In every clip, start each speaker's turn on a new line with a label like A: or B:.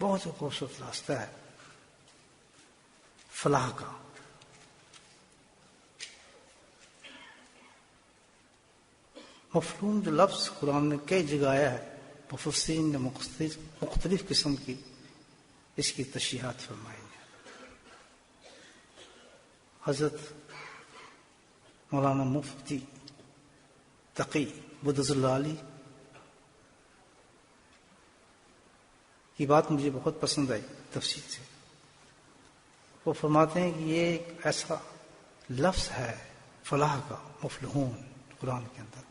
A: بہت ہی خوبصورت راستہ ہے فلاح کا. مفہوم جو لفظ قرآن نے کئی جگہ آیا ہے، مفسرین نے مختلف قسم کی اس کی تشریحات فرمائی ہیں. حضرت مولانا مفتی تقی بدض اللہ علی کی بات مجھے بہت پسند آئی تفصیل سے. وہ فرماتے ہیں کہ یہ ایک ایسا لفظ ہے فلاح کا، مفلحون، قرآن کے اندر،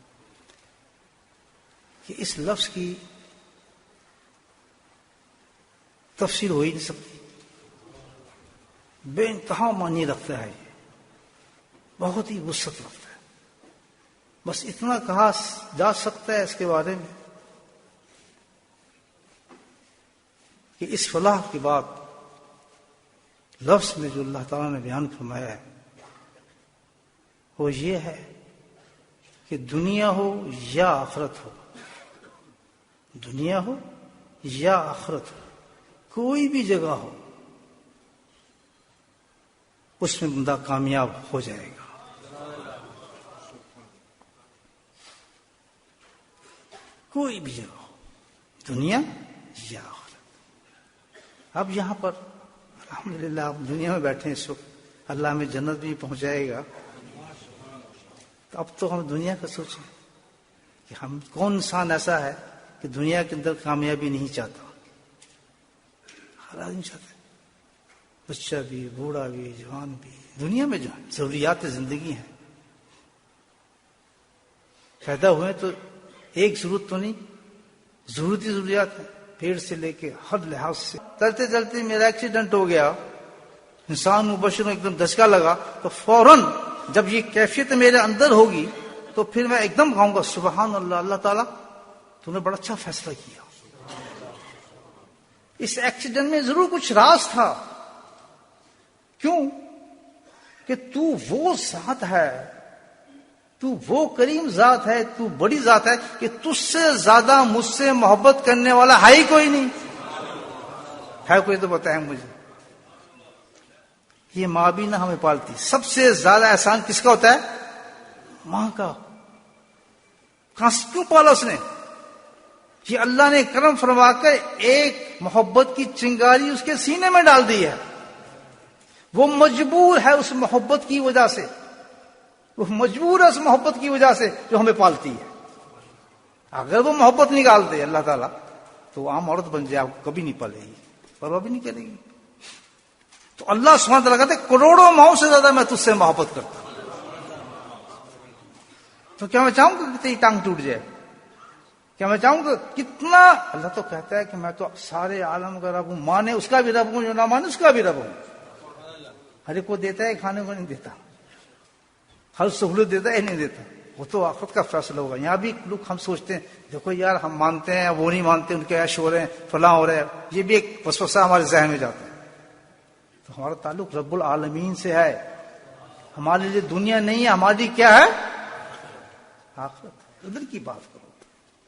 A: کہ اس لفظ کی تفسیر ہو ہی نہیں سکتی. بے انتہا معنی رکھتا ہے، یہ بہت ہی وسعت رکھتا ہے. بس اتنا کہا جا سکتا ہے اس کے بارے میں کہ اس فلاح کی بات لفظ میں جو اللہ تعالیٰ نے بیان فرمایا ہے وہ یہ ہے کہ دنیا ہو یا آخرت ہو، دنیا ہو یا آخرت ہو، کوئی بھی جگہ ہو اس میں بندہ کامیاب ہو جائے گا. کوئی بھی جگہ ہو، دنیا یا آخرت. اب یہاں پر الحمدللہ آپ دنیا میں بیٹھے ہیں اس وقت، اللہ ہمیں جنت بھی پہنچائے گا. تو اب تو ہم دنیا کا سوچیں کہ ہم کون انسان ایسا ہے کہ دنیا کے اندر کامیابی نہیں چاہتا. ہر آدمی چاہتا ہے، بچہ بھی، بوڑھا بھی، جوان بھی. دنیا میں جو ضروریات زندگی ہیں، پیدا ہوئے تو ایک ضرورت تو نہیں، ضرورتی ضروریات ہیں، پیڑ سے لے کے ہر لحاظ سے. چلتے چلتے میرا ایکسیڈنٹ ہو گیا، انسان مبشر ایک دم دھچکا لگا، تو فوراً جب یہ کیفیت میرے اندر ہوگی تو پھر میں ایک دم کہوں گا سبحان اللہ، اللہ تعالیٰ تو نے بڑا اچھا فیصلہ کیا. اس ایکسیڈنٹ میں ضرور کچھ راز تھا. کیوں؟ کہ تو وہ ذات ہے، تو وہ کریم ذات ہے، تو بڑی ذات ہے کہ تجھ سے زیادہ مجھ سے محبت کرنے والا ہے ہی کوئی نہیں. ہے کوئی تو بتائیں مجھے. یہ ماں بھی نہ ہمیں پالتی. سب سے زیادہ احسان کس کا ہوتا ہے؟ ماں کا. کیوں پالا اس نے؟ یہ اللہ نے کرم فرما کر ایک محبت کی چنگاری اس کے سینے میں ڈال دی ہے. وہ مجبور ہے اس محبت کی وجہ سے، وہ مجبور ہے اس محبت کی وجہ سے جو ہمیں پالتی ہے. اگر وہ محبت نکال دے اللہ تعالیٰ تو وہ عام عورت بن جائے، آپ کو کبھی نہیں پالے گی، پرواہ بھی نہیں کرے گی. تو اللہ سبحانہ تعالیٰ کہتے ہیں کروڑوں ماؤں سے زیادہ میں تجھ سے محبت کرتا ہوں. تو کیا میں چاہوں گا کہ تیری ٹانگ ٹوٹ جائے؟ کیا میں چاہوں گا کتنا؟ اللہ تو کہتا ہے کہ میں تو سارے عالم کا رب ہوں، مانے اس کا بھی رب ہوں، جو نہ مانے اس کا بھی رب ہوں. ہر ایک کو دیتا ہے، کھانے کو نہیں دیتا، ہر سہولت دیتا ہے نہیں دیتا. وہ تو آخرت کا فیصلہ ہوگا. یہاں بھی لوگ ہم سوچتے ہیں دیکھو یار ہم مانتے ہیں، وہ نہیں مانتے، ان کے عیش ہو رہے ہیں، فلاں ہو رہے ہیں. یہ بھی ایک وسوسہ ہمارے ذہن میں جاتا ہے. تو ہمارا تعلق رب العالمین سے ہے. ہمارے لیے دنیا نہیں ہے، ہماری کیا ہے؟ آخرت. ادھر کی بات کرو.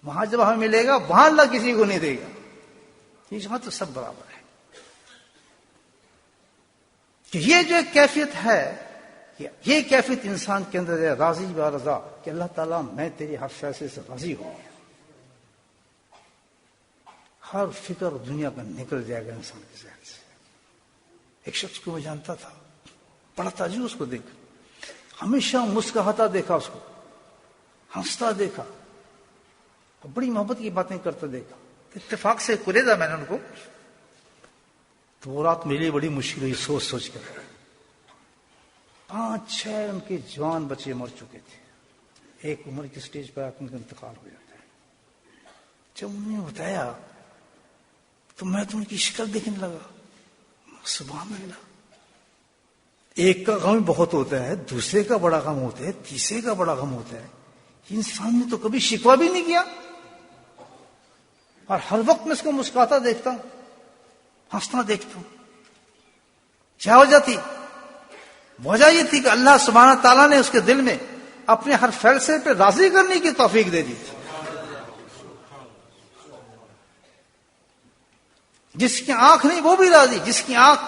A: وہاں جب ہمیں ملے گا وہاں اللہ کسی کو نہیں دے گا. یہاں تو سب برابر ہے. کہ یہ جو ایک کیفیت ہے، یہ کیفیت انسان کے اندر ہے، راضی و رضا، کہ اللہ تعالیٰ میں تیری ہر فیصلے سے راضی ہوں. ہر فکر دنیا کا نکل جائے گا انسان کے ذہن سے. ایک شخص کو میں جانتا تھا، بڑا تعجب اس کو دیکھ، ہمیشہ مسکراتا دیکھا، اس کو ہنستا دیکھا، بڑی محبت کی باتیں کرتا دیکھا. اتفاق سے قریدا میں نے ان کو، تو وہ رات میرے لیے بڑی مشکل ہوئی سوچ سوچ کر. 5-6 ان کے جوان بچے مر چکے تھے. ایک عمر کی سٹیج پر ان کا انتقال ہو جاتا ہے. جب انہوں نے بتایا تو میں تو ان کی شکل دیکھنے لگا. سبحان اللہ. ایک کا غم بہت ہوتا ہے، دوسرے کا بڑا غم ہوتا ہے، تیسرے کا بڑا غم ہوتا ہے. انسان نے تو کبھی شکوہ بھی نہیں کیا، اور ہر وقت میں اس کو مسکراتا دیکھتا ہوں، ہنستا دیکھتا ہوں. کیا وجہ تھی؟ وجہ یہ تھی کہ اللہ سبحانہ تعالیٰ نے اس کے دل میں اپنے ہر فیصلے پہ راضی کرنے کی توفیق دے دی تھی. جس کی آنکھ نہیں وہ بھی راضی، جس کی آنکھ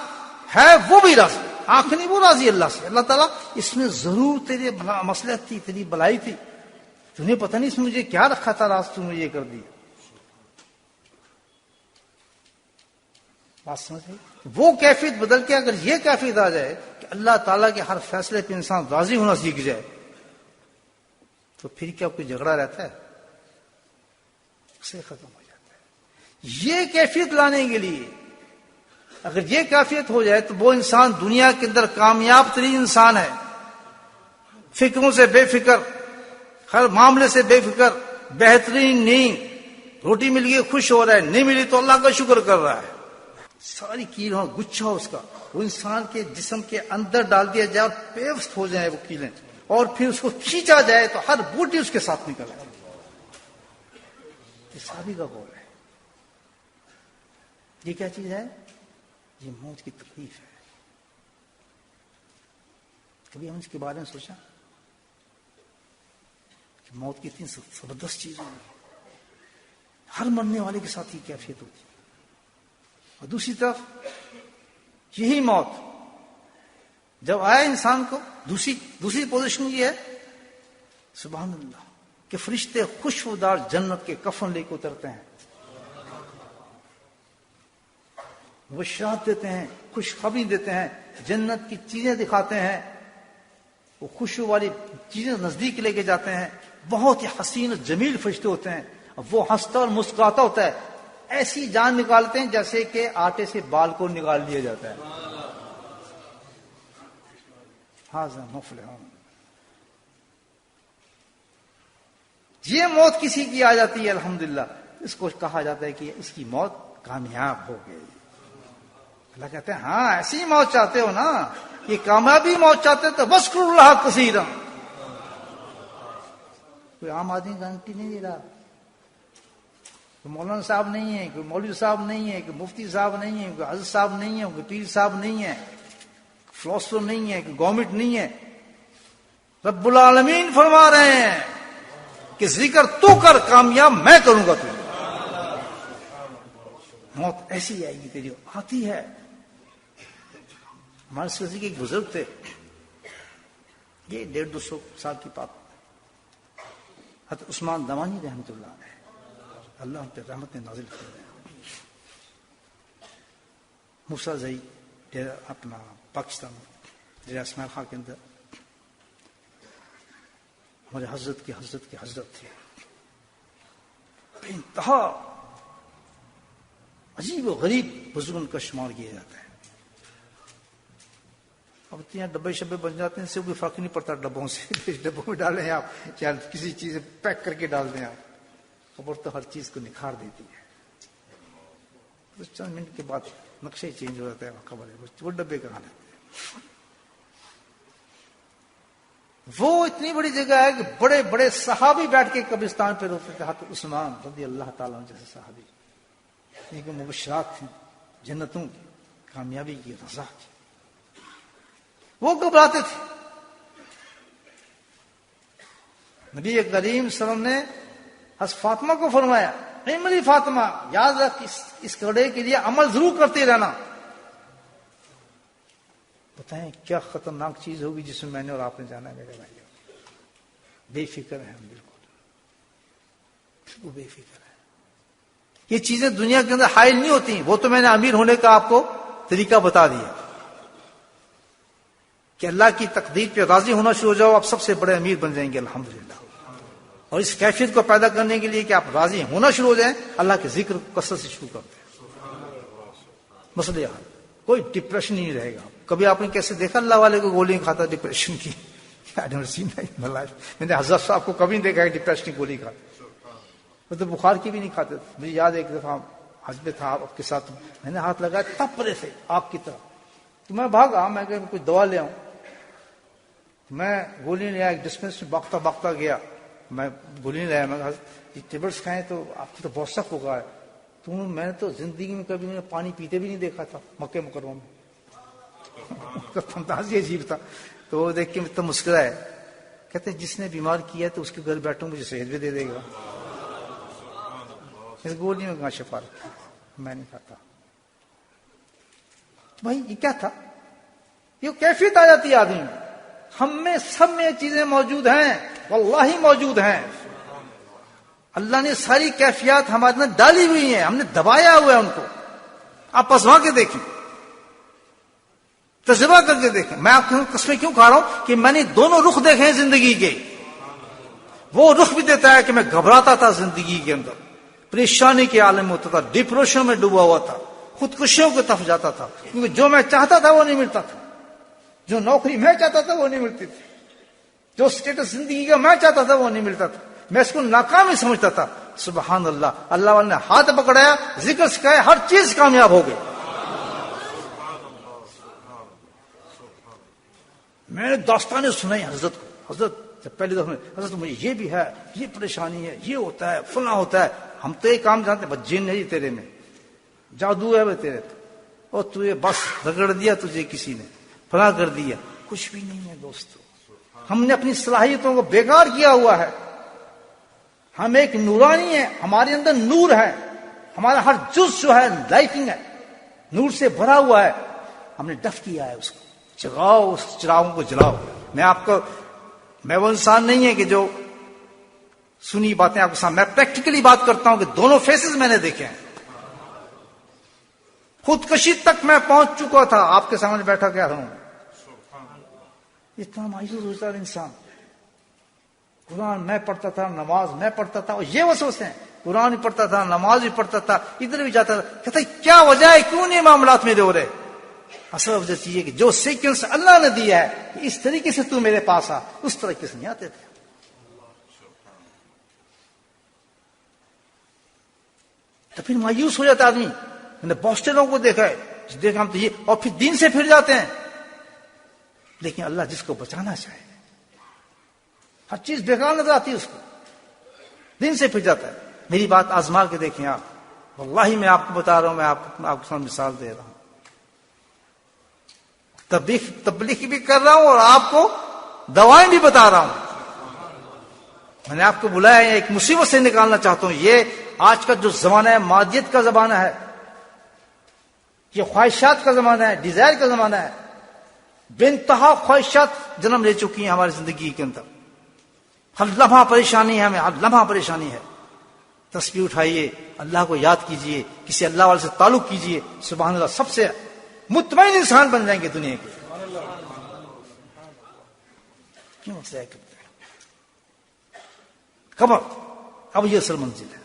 A: ہے وہ بھی راضی، آنکھ نہیں وہ راضی اللہ سے. اللہ تعالیٰ اس میں ضرور تیرے مصلحت تھی، تیری بلائی تھی، تمہیں پتہ نہیں اس میں مجھے کیا رکھا تھا، راز تم نے یہ کر دی. بات سمجھ گئی؟ وہ کیفیت بدل کے اگر یہ کیفیت آ جائے کہ اللہ تعالیٰ کے ہر فیصلے پہ انسان راضی ہونا سیکھ جائے، تو پھر کیا کوئی جھگڑا رہتا ہے؟ اسے ختم ہو جاتا ہے. یہ کیفیت لانے کے لیے اگر یہ کیفیت ہو جائے تو وہ انسان دنیا کے اندر کامیاب ترین انسان ہے. فکروں سے بے فکر، ہر معاملے سے بے فکر، بہترین نیند، روٹی مل گئی خوش ہو رہا ہے، نہیں ملی تو اللہ کا شکر کر رہا ہے. ساری کیل ہو گچھا اس کا وہ انسان کے جسم کے اندر ڈال دیا جائے اور پیوست ہو جائے وہ کیلیں، اور پھر اس کو کھینچا جائے تو ہر بوٹی اس کے ساتھ نکل آئے. یہ صحابی کا قول ہے. یہ کیا چیز ہے؟ یہ موت کی تکلیف ہے. کبھی ہم اس کے بارے میں سوچا کہ موت کی اتنی زبردست چیز ہوگی، ہر مرنے والے کے ساتھ یہ کیفیت ہوتی ہے. اور دوسری طرف یہی موت جب آئے انسان کو، دوسری پوزیشن یہ ہے سبحان اللہ کہ فرشتے خوشبودار جنت کے کفن لے کے اترتے ہیں، وہ شراب دیتے ہیں، خوشخبری دیتے ہیں، جنت کی چیزیں دکھاتے ہیں، وہ خوشبو والی چیزیں نزدیک لے کے جاتے ہیں. بہت ہی حسین و جمیل فرشتے ہوتے ہیں. وہ ہنستا اور مسکراتا ہوتا ہے، ایسی جان نکالتے ہیں جیسے کہ آٹے سے بال کو نکال لیا جاتا ہے. ہاذا مفلحون. یہ موت کسی کی آ جاتی ہے الحمدللہ، اس کو کہا جاتا ہے کہ اس کی موت کامیاب ہو گئی. اللہ کہتے ہیں ہاں ایسی موت چاہتے ہو نا، یہ کامیابی موت چاہتے تو وذکروا اللہ کثیرا. کوئی عام آدمی گارنٹی نہیں دے رہا، کوئی مولانا صاحب نہیں ہے، کوئی مولوی صاحب نہیں ہے، کوئی مفتی صاحب نہیں ہے، کوئی حضرت صاحب نہیں ہے، کوئی پیر صاحب نہیں ہے، فلاسفر نہیں ہے، کوئی گورنمنٹ نہیں ہے. رب العالمین فرما رہے ہیں کہ ذکر تو کر، کامیاب میں کروں گا. تجھے موت ایسی آئے گی تیری آتی ہے. ہمارے سلسلے کے ایک بزرگ تھے، یہ 150-200 سال کی بات، حضرت عثمان دمانی رحمۃ اللہ علیہ، اللہ ان پہ رحمت نازل کر رہے ہیں. موسیٰ زئی اپنا پاکستان ڈیرہ اسماعیل خان کے اندر ہمارے حضرت کے حضرت تھے، بے انتہا عجیب و غریب بزرگوں کا شمار کیا جاتا ہے. اب یہاں ڈبے شبے بن جاتے ہیں، اس سے کوئی فرق نہیں پڑتا ڈبوں سے. ڈبوں میں ڈالیں آپ چاہے کسی چیز پیک کر کے ڈال دیں آپ، خبر تو ہر چیز کو نکھار دیتی ہے. چند منٹ کے بعد نقشہ چینج ہو جاتا ہے، خبر ہے وہ ڈبے کہاں لیتے ہیں. وہ اتنی بڑی جگہ ہے کہ بڑے بڑے صحابی بیٹھ کے قبرستان پہ روتے تھے. حضرت عثمان رضی اللہ تعالیٰ عنہ جیسے صحابی، یہ مبشرات تھیں جنتوں کی، کامیابی کی، رضا کی. وہ گھبراتے تھے. نبی کریم صلی اللہ علیہ وسلم نے حضرت فاطمہ کو فرمایا اے میری فاطمہ یاد رکھ اس کڑے کے لیے عمل ضرور کرتے رہنا. بتائیں کیا خطرناک چیز ہوگی جس میں نے اور آپ نے جانا ہے میرے بھائی. بے فکر ہیں ہم، بالکل بے فکر ہے. یہ چیزیں دنیا کے اندر حائل نہیں ہوتی. وہ تو میں نے امیر ہونے کا آپ کو طریقہ بتا دیا کہ اللہ کی تقدیر پہ راضی ہونا شروع ہو جاؤ، آپ سب سے بڑے امیر بن جائیں گے الحمدللہ. اور اس کیفیت کو پیدا کرنے کے لیے کہ آپ راضی ہونا شروع ہو جائیں، اللہ کے ذکر کثرت سے شروع کرتے ہیں. مسئلہ حل، کوئی ڈپریشن نہیں رہے گا. کبھی آپ نے کیسے دیکھا اللہ والے کو گولی کھاتا ڈپریشن کی؟ میں نے حضرت صاحب کو کبھی نہیں دیکھا کہ ڈپریشن کی گولی کھاتے. وہ تو بخار کی بھی نہیں کھاتے. مجھے یاد ہے ایک دفعہ حج میں تھا آپ کے ساتھ، میں نے ہاتھ لگایا تب پرے سے آپ کی طرح، تو میں بھاگا، میں کہ کچھ دوا لے آؤں. میں گولی لے آیا، ایک ڈسپینس میں باغتا گیا، میں گولی لے آیا. میں یہ ٹیبلٹس کھائیں تو آپ کو تو بہت سخت ہوگا. میں نے تو زندگی میں کبھی پانی پیتے بھی نہیں دیکھا تھا مکہ مکرمہ میں. فنتازی عجیب تھا. تو وہ دیکھ کے تو مسکرائے، کہتے جس نے بیمار کیا تو اس کے گھر بیٹھوں مجھے صحت بھی دے گا. اس گولی میں کہاں شفا رکھا، میں نہیں کھاتا. بھائی یہ کیا تھا؟ یہ کیفیت آ جاتی ہے آدمی میں. ہم میں سب میں چیزیں موجود ہیں، واللہ موجود ہیں. اللہ نے ساری کیفیات ہمارے اندر ڈالی ہوئی ہیں، ہم نے دبایا ہوا ہے ان کو. آپ پسوا کے دیکھیں، تجربہ کر کے دیکھیں. میں آپ کی قسمیں کیوں کھا رہا ہوں کہ میں نے دونوں رخ دیکھے ہیں زندگی کے. وہ رخ بھی دیتا ہے کہ میں گھبراتا تھا زندگی کے اندر، پریشانی کے عالم میں ہوتا تھا، ڈپریشن میں ڈوبا ہوا تھا، خودکشیوں کی طرف جاتا تھا، کیونکہ جو میں چاہتا تھا وہ نہیں ملتا تھا، جو نوکری میں چاہتا تھا وہ نہیں ملتی تھی، جو اسٹیٹس زندگی کا میں چاہتا تھا وہ نہیں ملتا تھا. میں اس کو ناکامی سمجھتا تھا. سبحان اللہ، اللہ والے نے ہاتھ پکڑایا، ذکر سکھایا، ہر چیز کامیاب ہو گئی. میں نے داستانیں سنائی حضرت کو. حضرت جب پہلی دفعہ حضرت مجھے یہ بھی ہے، یہ پریشانی ہے، یہ ہوتا ہے، فلاں ہوتا ہے. ہم تو ایک کام جانتے ہیں، بس جن نہیں تیرے میں، جادو ہے وہ تیرے تو، اور تجھے بس رگڑ دیا تجھے کسی نے، فلاں کر دیا. کچھ بھی نہیں ہے دوستو، ہم نے اپنی صلاحیتوں کو بیکار کیا ہوا ہے. ہم ایک نورانی ہے، ہمارے اندر نور ہے، ہمارا ہر جز جو ہے لائٹنگ ہے، نور سے بھرا ہوا ہے. ہم نے ڈف کیا ہے اس کو. جگاؤ اس چراغوں کو، جلاؤ. میں وہ انسان نہیں ہے کہ جو سنی باتیں آپ کے سامنے، میں پریکٹیکلی بات کرتا ہوں کہ دونوں فیسز میں نے دیکھے ہیں. خودکشی تک میں پہنچ چکا تھا، آپ کے سامنے بیٹھا کیا ہوں. اتنا مایوس ہوتا ہے انسان. قرآن میں پڑھتا تھا، نماز میں پڑھتا تھا، اور یہ وسوسے ہیں، قرآن بھی پڑھتا تھا، نماز بھی پڑھتا تھا، ادھر بھی جاتا تھا. کہتا ہے کیا وجہ ہے، کیوں نہیں معاملات میرے ہو رہے؟ اصل وجہ چاہیے کہ جو سیکوینس اللہ نے دیا ہے کہ اس طریقے سے تو میرے پاس آ، اس طریقے سے نہیں آتے تھے. تو پھر مایوس ہو جاتا آدمی. میں نے بہت سے لوگوں کو دیکھا ہے، دیکھا ہم تو یہ، اور پھر دین سے پھر جاتے ہیں. لیکن اللہ جس کو بچانا چاہے، ہر چیز بیکار نظر آتی ہے اس کو، دین سے پھر جاتا ہے. میری بات آزما کے دیکھیں آپ، واللہ میں آپ کو بتا رہا ہوں، میں آپ کو سامنے مثال دے رہا ہوں. تبلیغ بھی کر رہا ہوں اور آپ کو دوائیں بھی بتا رہا ہوں. میں نے آپ کو بلایا ہے، ایک مصیبت سے نکالنا چاہتا ہوں. یہ آج کا جو زمانہ ہے، مادیت کا زمانہ ہے، یہ خواہشات کا زمانہ ہے، ڈیزائر کا زمانہ ہے. بے انتہا خواہشات جنم لے چکی ہیں ہماری زندگی کے اندر. ہر لمحہ پریشانی ہے، ہمیں ہر لمحہ پریشانی ہے. تسبیح اٹھائیے، اللہ کو یاد کیجئے، کسی اللہ والے سے تعلق کیجئے. سبحان اللہ، سب سے مطمئن انسان بن جائیں گے دنیا کے. کیوں مسئلہ کرتے ہیں؟ خبر اب یہ اصل منزل ہے.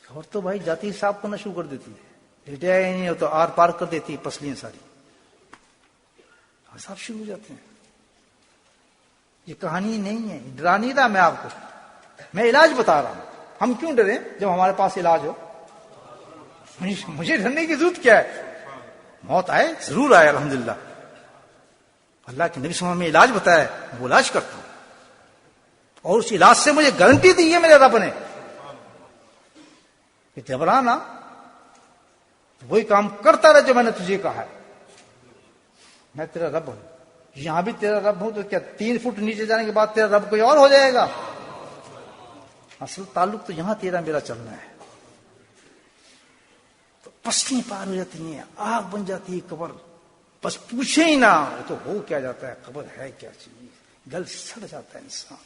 A: خبر تو بھائی جاتی صاحب کو نشو کر دیتی ہے، لٹیا ہی نہیں ہو تو آر پار کر دیتی ہے پسلیاں ساری. صاحب شروع ہو جاتے ہیں. یہ کہانی نہیں ہے، ڈرانی تھا میں آپ کو، میں علاج بتا رہا ہوں. ہم کیوں ڈریں جب ہمارے پاس علاج ہو؟ مجھے ڈرنے کی ضرورت کیا ہے؟ موت آئے ضرور آئے، الحمدللہ. اللہ کے نبی صلی اللہ علیہ وسلم نے علاج بتایا ہے، وہ علاج کرتا ہوں، اور اس علاج سے مجھے گارنٹی دی ہے میرے رب نے کہ گھبرانا، وہی کام کرتا رہے جو میں نے تجھے کہا ہے. میں تیرا رب ہوں، یہاں بھی تیرا رب ہوں، تو کیا 3 فٹ نیچے جانے کے بعد تیرا رب کوئی اور ہو جائے گا؟ اصل تعلق تو یہاں تیرا میرا چلنا ہے. تو پسلیاں پار ہو جاتی ہیں، آگ بن جاتی ہے قبر. بس پوچھے ہی نہ، تو ہو کیا جاتا ہے، قبر ہے کیا چیز، گل سڑ جاتا ہے انسان،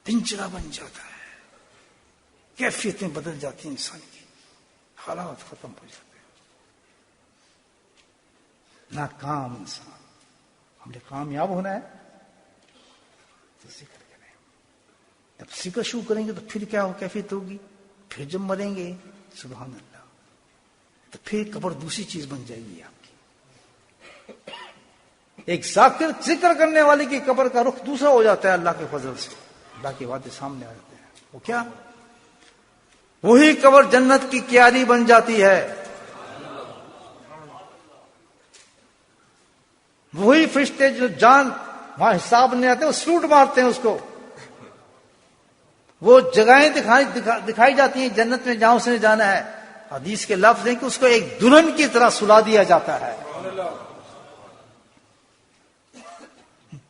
A: پنجرا بن جاتا ہے، کیفیتیں بدل جاتی ہیں انسان کی، حالات ختم ہو جاتے ہیں. ناکام انسان. ہم نے کامیاب ہونا ہے تو ذکر کریں. جب ذکر شروع کریں گے تو پھر کیا ہو، کیفیت ہوگی. پھر جب مریں گے سبحان اللہ تو پھر قبر دوسری چیز بن جائے گی آپ کی. ایک ذاکر ذکر کرنے والے کی قبر کا رخ دوسرا ہو جاتا ہے اللہ کے فضل سے. اللہ کے وعدے سامنے آ جاتے ہیں. وہ کیا؟ وہی قبر جنت کی کیاری بن جاتی ہے. وہی فرشتے جو جان وہاں حساب نہیں آتے، وہ سلوٹ مارتے ہیں اس کو. وہ جگہیں دکھائی جاتی ہیں جنت میں جہاں اس نے جانا ہے. حدیث کے لفظ ہیں کہ اس کو ایک دلہن کی طرح سلا دیا جاتا ہے.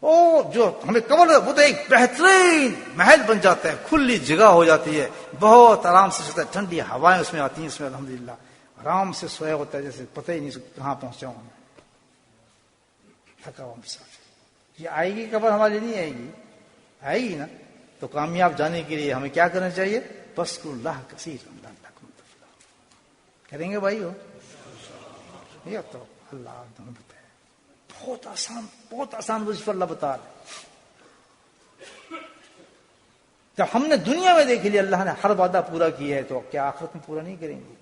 A: وہ جو ہمیں قبر، وہ تو ایک بہترین محل بن جاتا ہے، کھلی جگہ ہو جاتی ہے، بہت آرام سے سوتا ہے، ٹھنڈی ہوائیں اس میں آتی ہیں اس میں الحمدللہ. آرام سے سویا ہوتا ہے جیسے پتہ ہی نہیں کہاں پہنچا ہوں میں، تھکا ہوا مسافر۔ یہ آئے گی قبر ہمارے نہیں آئے گی، آئے گی نا، تو کامیاب جانے کے لیے ہمیں کیا کرنا چاہیے؟ بس اللہ کثیر کریں گے بھائی ہو یہ تو اللہ تمہیں بتائے، بہت آسان وظیفہ اللہ بتا رہے۔ جب ہم نے دنیا میں دیکھ لیا اللہ نے ہر وعدہ پورا کیا ہے، تو کیا آخرت میں پورا نہیں کریں گے؟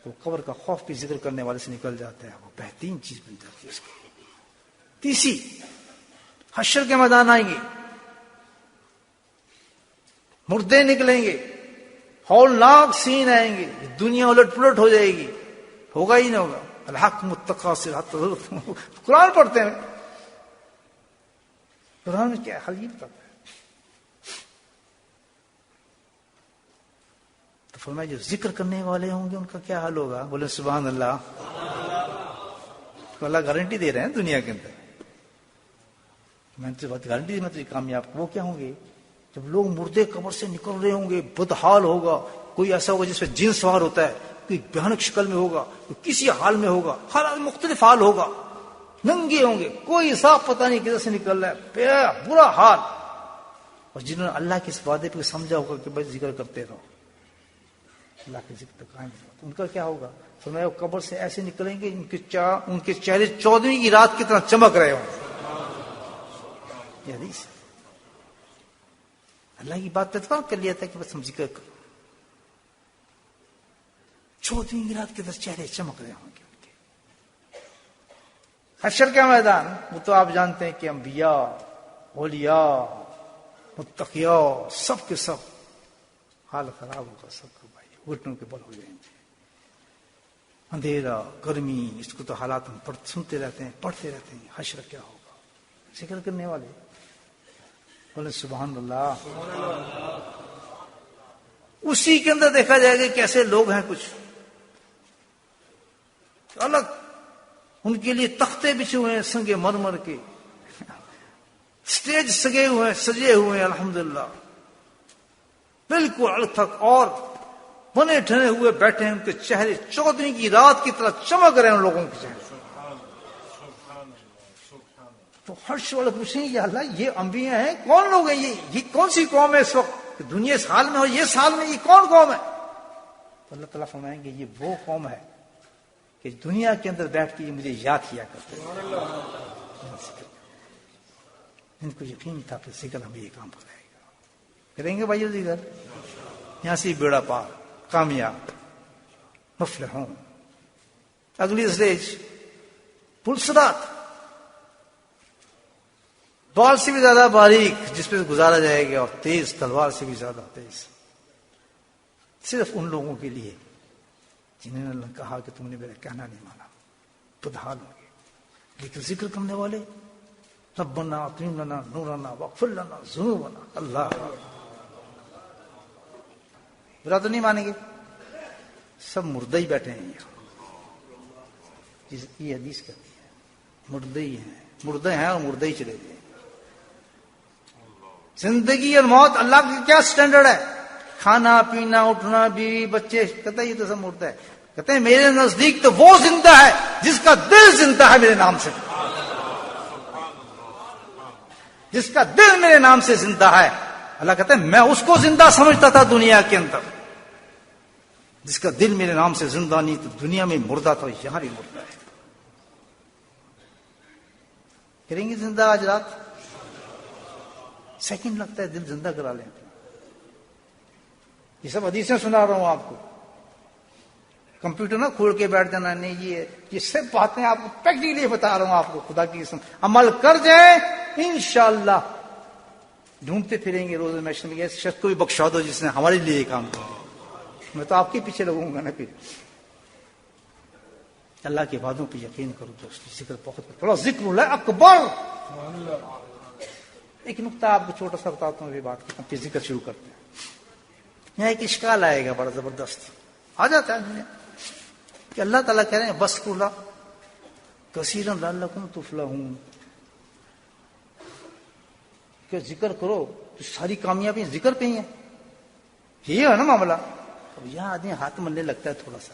A: تو قبر کا خوف بھی ذکر کرنے والے سے نکل جاتا ہے، وہ بہترین چیز بن جاتی ہے اس کی۔ تیسری، حشر کے میدان آئیں گے، مردے نکلیں گے، ہولناک سین آئیں گے، دنیا الٹ پلٹ ہو جائے گی، ہوگا ہی نہیں ہوگا۔ الحق متقاصر، قرآن پڑھتے ہیں، قرآن میں کیا حل کرتا ہے؟ تو فرمایا جو ذکر کرنے والے ہوں گے ان کا کیا حال ہوگا؟ بولے سبحان اللہ۔ تو اللہ گارنٹی دے رہے ہیں دنیا کے اندر، میں نے تو بات گارنٹی دی، میں تو کامیاب۔ وہ کیا ہوں گے؟ جب لوگ مردے قبر سے نکل رہے ہوں گے، بدحال ہوگا، کوئی ایسا ہوگا جس میں جن سوار ہوتا ہے، کوئی بھیانک شکل میں ہوگا، کوئی کسی حال میں ہوگا، ہر آدمی مختلف حال ہوگا، ننگے ہوں گے، کوئی صاف پتہ نہیں کدھر سے نکل رہا ہے، برا حال۔ اور جنہوں نے اللہ کے اس وعدے پہ سمجھا ہوگا کہ بس ذکر کرتے رہو، اللہ کے ذکر تک قائم رہو، تو ان کا کیا ہوگا؟ فرمایا وہ قبر سے ایسے نکلیں گے ان کے چہرے 14ویں کی رات کی طرح چمک رہے ہوں۔ یہ حدیث اللہ کی بات تذکر کر لیا تھا کہ بس ہم ذکر کرو، 14ویں کی رات کے اندر چہرے چمک رہے ہوں گے ان کے۔ حشر کا میدان، وہ تو آپ جانتے ہیں کہ انبیاء، اولیاء، متقیاء، سب کے سب حال خراب ہوگا، سب کو بھائی گھٹنوں کے بل ہو جائیں گے، اندھیرا، گرمی، اس کو تو حالات ہم سنتے رہتے ہیں، پڑھتے رہتے ہیں۔ حشر کیا ہوگا؟ ذکر کرنے والے بولے سبحان اللہ۔ اسی کے اندر دیکھا جائے گا کیسے لوگ ہیں، کچھ الگ، ان کے لیے تختے بچھے ہوئے ہیں سنگے مرمر کے، سٹیج سجے ہوئے ہیں الحمدللہ، بالکل الگ تھک، اور بنے ٹھنے ہوئے بیٹھے ہیں، ان کے چہرے 14ویں کی رات کی طرح چمک رہے ہیں ان لوگوں کے چہرے۔ تو حرش والے پوچھیں گے یا اللہ یہ انبیاء ہیں، کون لوگ ہیں، یہ کون سی قوم ہے اس وقت دنیا اس حال میں ہو، یہ سال میں یہ کون قوم ہے؟ تو اللہ تعالیٰ فرمائیں گے یہ وہ قوم ہے کہ دنیا کے اندر بیٹھ کے یہ مجھے یاد کیا کرتے ہیں، ان کو یقین تھا کہ ذکر ہمیں یہ کام کرائے گا، کریں گے بھائی ذکر، یہاں سے بیڑا پار، کامیاب، مفلحون۔ اگلی اسٹیج پلسرات، بال سے بھی زیادہ باریک جس پہ گزارا جائے گا، اور تیز تلوار سے بھی زیادہ تیز، صرف ان لوگوں کے لیے جنہوں نے کہا کہ تم نے میرا کہنا نہیں مانا، بدحال ہوں گے۔ لیکن ذکر کرنے والے ربنا اطعم لنا نورنا واغفر لنا ذنوبنا، اللہ برا تو نہیں مانیں گے، سب مردے ہی بیٹھے ہیں یہاں، یہ حدیث کہتی ہے مردے ہی ہیں، مردے ہیں اور مردے ہی چلے گئے۔ زندگی اور موت اللہ کا کیا سٹینڈرڈ ہے؟ کھانا پینا اٹھنا بیوی بچے، کہتا ہے یہ تو سب مردہ ہے۔ کہتے ہیں میرے نزدیک تو وہ زندہ ہے جس کا دل زندہ ہے میرے نام سے، جس کا دل میرے نام سے زندہ ہے۔ اللہ کہتا ہے میں اس کو زندہ سمجھتا تھا دنیا کے اندر، جس کا دل میرے نام سے زندہ نہیں تو دنیا میں مردہ تھا، یہاں بھی مردہ ہے۔ کریں گے زندہ آج رات؟ سیکنڈ لگتا ہے دل زندہ کرا لیں۔ یہ سب حدیثیں سنا رہا ہوں آپ کو، کمپیوٹر نہ کھول کے بیٹھ جانا نہیں، یہ سب باتیں آپ کو پریکٹیکلی بتا رہا ہوں آپ کو، خدا کی قسم عمل کر جائیں انشاءاللہ۔ ڈھونڈتے پھریں گے روز محشر میں اس شخص کو بھی بخشا دو جس نے ہمارے لیے یہ کام کیا، میں تو آپ کے پیچھے لگوں گا نا۔ پھر اللہ کے وعدوں پہ یقین کرو دوست، ذکر بہت تھوڑا ذکر اللہ اکبر۔ ایک نقطہ آپ کو چھوٹا سا بتاتا ہوں، یہ بات کی پھر ذکر شروع کرتے ہیں۔ یہاں ایک اشکال آئے گا بڑا زبردست، آ جاتا ہے کہ اللہ تعالیٰ کہہ رہے ہیں بس کلا کثیرا لعلکم تفلحون، کہ ذکر کرو تو ساری کامیابی ذکر پہ ہی ہیں، یہ ہے نا معاملہ۔ اب یہاں آدمی ہاتھ ملنے لگتا ہے تھوڑا سا،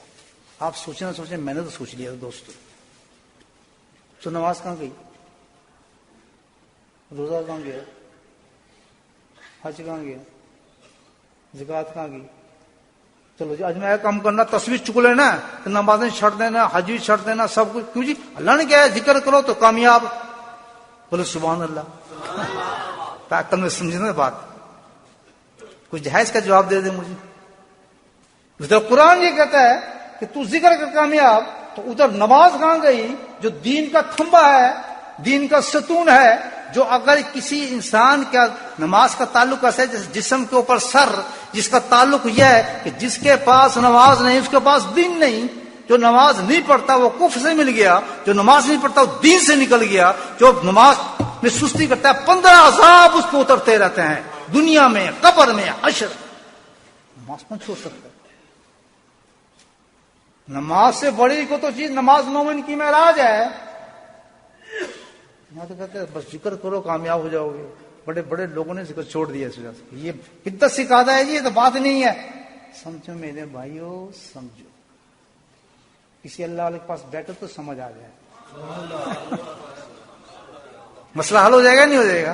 A: آپ سوچیں میں نے تو سوچ لیا دوستو. تو نماز کہاں گئی؟ روزہ کہاں گیا؟ حج کہاں گیا؟ زکات کہاں گئی؟ چلو جی، آج میں کام کرنا، تصویر چک لینا، تو نمازیں چھڑ دینا، حج بھی چھڑ دینا، سب کچھ. کیوں جی؟ اللہ نے کیا ہے ذکر کرو تو کامیاب. بولے سبحان اللہ. عقل میں سمجھے نا بات؟ کچھ جہیز کا جواب دے دے مجھے. ادھر قرآن یہ کہتا ہے کہ تو ذکر کر کامیاب، تو ادھر نماز کہاں گئی جو دین کا تھمبا ہے، دین کا ستون ہے، جو اگر کسی انسان کا نماز کا تعلق ایسا ہے جس جسم کے اوپر سر، جس کا تعلق یہ ہے کہ جس کے پاس نماز نہیں اس کے پاس دین نہیں. جو نماز نہیں پڑھتا وہ کفر سے مل گیا، جو نماز نہیں پڑھتا وہ دین سے نکل گیا. جو نماز میں سستی کرتا ہے 15 عذاب اس کو اترتے رہتے ہیں، دنیا میں، قبر میں، حشر. نماز کون چھوڑ سکتا ہے؟ نماز سے بڑی کو تو چیز نماز مومن کی معراج ہے. یہاں تو کہتے ہیں بس ذکر کرو کامیاب ہو جاؤ گے. بڑے بڑے لوگوں نے ذکر چھوڑ دیا اس وجہ سے. یہ کتنا سکھاتا ہے جی، یہ تو بات نہیں ہے. سمجھو میرے بھائیو، سمجھو. کسی اللہ والے کے پاس بیٹھو تو سمجھ آ جائے. مسئلہ حل ہو جائے گا نہیں ہو جائے گا؟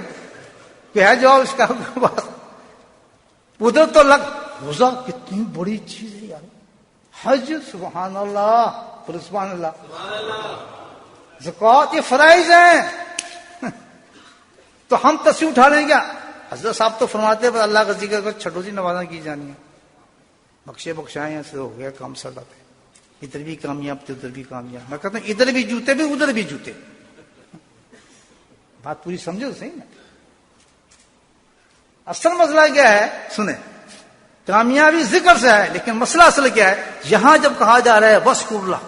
A: کہ ہے جواب اس کا بات. ادھر تو روزہ کتنی بڑی چیز ہے یار. حج سبحان اللہ، سبحان اللہ. زکوٰۃ یہ فرائض ہیں. تو ہم تصویر اٹھا لیں کیا؟ حضرت صاحب تو فرماتے ہیں اللہ کا ذکر کر، چھٹو جی نمازاں کی جانی ہے، بخشے بخشائیں سے ہو گیا کام سڑا پہ. ادھر بھی کامیاب تھے ادھر بھی کامیاب. میں کہتا ہوں ادھر بھی جوتے بھی ادھر بھی جوتے. بات پوری سمجھو صحیح نا. اصل مسئلہ کیا ہے سنیں، کامیابی ذکر سے ہے، لیکن مسئلہ اصل کیا ہے؟ یہاں جب کہا جا رہا ہے وَاذْكُرُوا اللَّهَ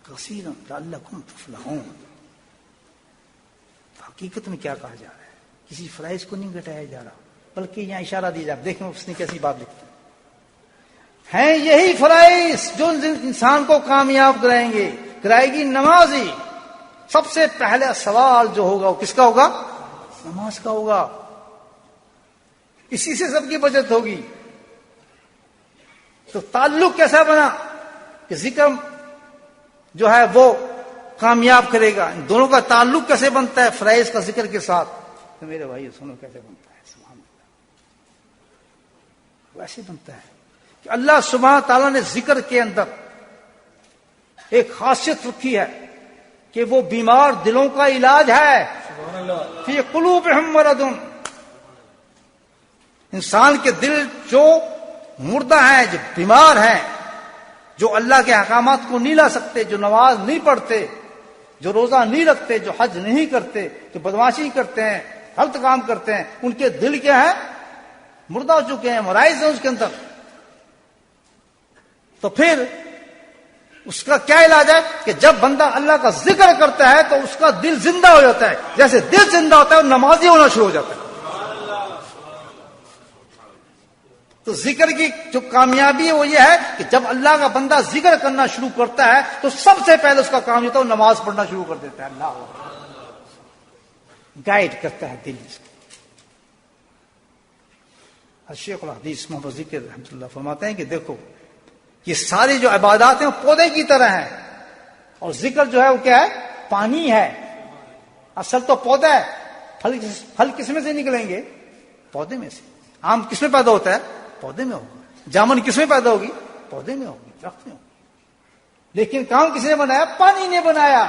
A: كَثِيرًا لَعَلَّكُمْ تُفْلِحُونَ، حقیقت میں کیا کہا جا رہا ہے؟ کسی فرائض کو نہیں گھٹایا جا رہا، بلکہ یہاں اشارہ دیا جا رہا ہے. دیکھیں اس نے کیسی بات لکھی ہیں. یہی فرائض جو انسان کو کامیاب کرائے گی نماز ہی. سب سے پہلا سوال جو ہوگا وہ کس کا ہوگا؟ نماز کا ہوگا. اسی سے سب کی بچت ہوگی. تو تعلق کیسا بنا کہ ذکر جو ہے وہ کامیاب کرے گا. ان دونوں کا تعلق کیسے بنتا ہے فرائض کا ذکر کے ساتھ؟ تو میرے بھائی سنو کیسے بنتا ہے. سبحان اللہ. ویسے بنتا ہے کہ اللہ سبحانہ تعالیٰ نے ذکر کے اندر ایک خاصیت رکھی ہے کہ وہ بیمار دلوں کا علاج ہے. فی قلوبہم مرض، انسان کے دل جو مردہ ہیں، جو بیمار ہیں، جو اللہ کے احکامات کو نہیں لا سکتے، جو نماز نہیں پڑھتے، جو روزہ نہیں رکھتے، جو حج نہیں کرتے، جو بدمعاشی کرتے ہیں، غلط کام کرتے ہیں، ان کے دل کیا ہے؟ مردہ ہو چکے ہیں، مرائض ہیں اس کے اندر. تو پھر اس کا کیا علاج ہے کہ جب بندہ اللہ کا ذکر کرتا ہے تو اس کا دل زندہ ہو جاتا ہے. جیسے دل زندہ ہوتا ہے وہ نمازی ہونا شروع ہو جاتا ہے. تو ذکر کی جو کامیابی ہے وہ یہ ہے کہ جب اللہ کا بندہ ذکر کرنا شروع کرتا ہے تو سب سے پہلے اس کا کام یہ ہوتا ہے وہ نماز پڑھنا شروع کر دیتا ہے. اللہ گائیڈ کرتا ہے دل اس کو. شیخ الحدیث محمد ذکر رحمۃ اللہ فرماتے ہیں کہ دیکھو یہ ساری جو عبادات ہیں وہ پودے کی طرح ہیں، اور ذکر جو ہے وہ کیا ہے؟ پانی ہے. اصل تو پودا ہے. پھل کس میں سے نکلیں گے؟ پودے میں سے. آم کس میں پیدا ہوتا ہے؟ پودے میں ہوگا. جامن کس میں پیدا ہوگی؟ پودے میں ہوگی، درخت میں ہوگی. لیکن کام کس نے بنایا؟ پانی نے بنایا.